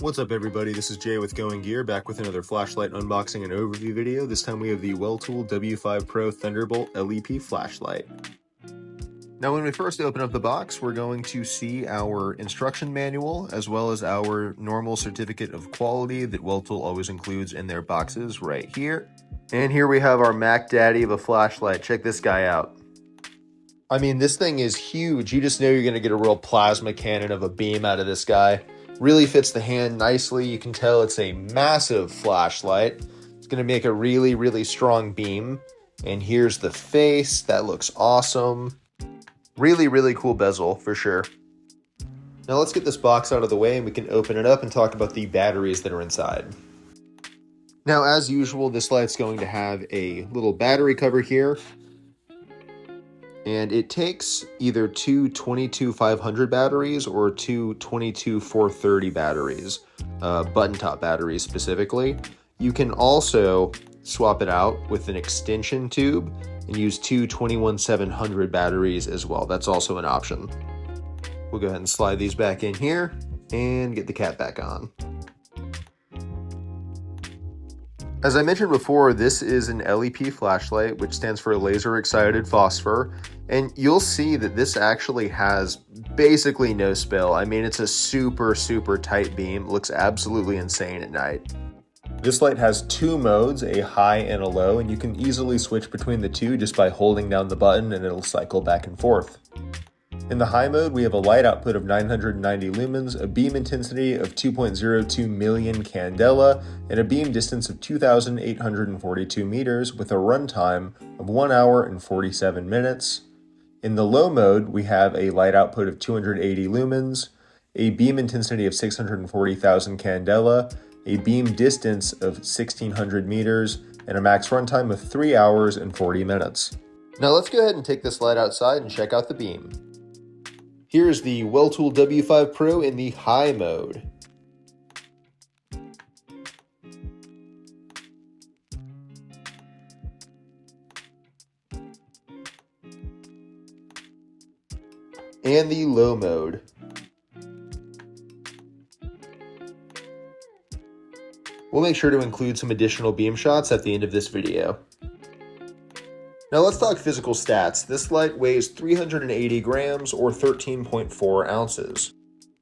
What's up everybody, this is Jay with Going Gear, back with another flashlight unboxing and overview video. This time we have the Weltool W5 Pro Thunderbolt LEP flashlight. Now when we first open up the box, we're going to see our instruction manual as well as our normal certificate of quality that Weltool always includes in their boxes right here. And here we have our Mac Daddy of a flashlight. Check this guy out. I mean, this thing is huge. You just know you're going to get a real plasma cannon of a beam out of this guy. Really fits the hand nicely. You can tell it's a massive flashlight. It's going to make a really strong beam. And here's the face. That looks awesome. Really cool bezel for sure. Now let's get this box out of the way and we can open it up and talk about the batteries that are inside. Now, as usual, this light's going to have a little battery cover here. And it takes either two 22-500 batteries or two 22-430 batteries, button top batteries specifically. You can also swap it out with an extension tube and use two 21-700 batteries as well. That's also an option. We'll go ahead and slide these back in here and get the cap back on. As I mentioned before, this is an LEP flashlight, which stands for laser excited phosphor. And you'll see that this actually has basically no spill. I mean, it's a super tight beam. It looks absolutely insane at night. This light has two modes, a high and a low, and you can easily switch between the two just by holding down the button and it'll cycle back and forth. In the high mode, we have a light output of 990 lumens, a beam intensity of 2.02 million candela, and a beam distance of 2,842 meters with a runtime of 1 hour and 47 minutes. In the low mode, we have a light output of 280 lumens, a beam intensity of 640,000 candela, a beam distance of 1,600 meters, and a max runtime of 3 hours and 40 minutes. Now let's go ahead and take this light outside and check out the beam. Here's the Weltool W5 Pro in the high mode. And the low mode. We'll make sure to include some additional beam shots at the end of this video. Now let's talk physical stats. This light weighs 380 grams or 13.4 ounces.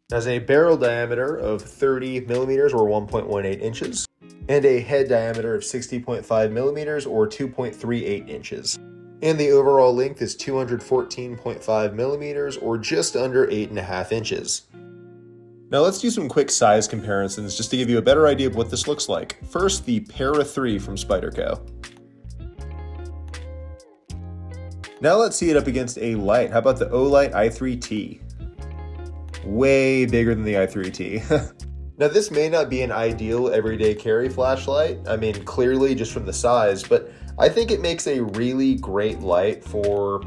It has a barrel diameter of 30 millimeters or 1.18 inches and a head diameter of 60.5 millimeters or 2.38 inches. And the overall length is 214.5 millimeters or just under 8.5 inches. Now let's do some quick size comparisons just to give you a better idea of what this looks like. First, the Para 3 from Spyderco. Now let's see it up against a light. How about the Olight i3T? Way bigger than the i3T. Now this may not be an ideal everyday carry flashlight. I mean, clearly just from the size, but I think it makes a really great light for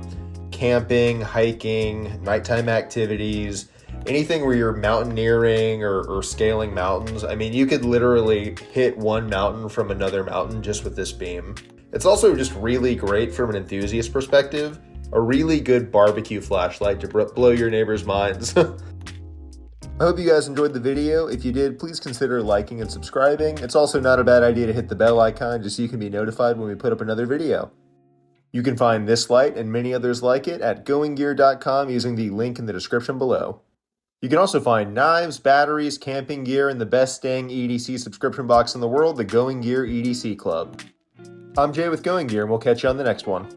camping, hiking, nighttime activities, anything where you're mountaineering or scaling mountains. I mean, you could literally hit one mountain from another mountain just with this beam. It's also just really great from an enthusiast perspective. A really good barbecue flashlight to blow your neighbors' minds. I hope you guys enjoyed the video. If you did, please consider liking and subscribing. It's also not a bad idea to hit the bell icon just so you can be notified when we put up another video. You can find this light and many others like it at goinggear.com using the link in the description below. You can also find knives, batteries, camping gear, and the best staying EDC subscription box in the world, the Going Gear EDC Club. I'm Jay with Going Gear, and we'll catch you on the next one.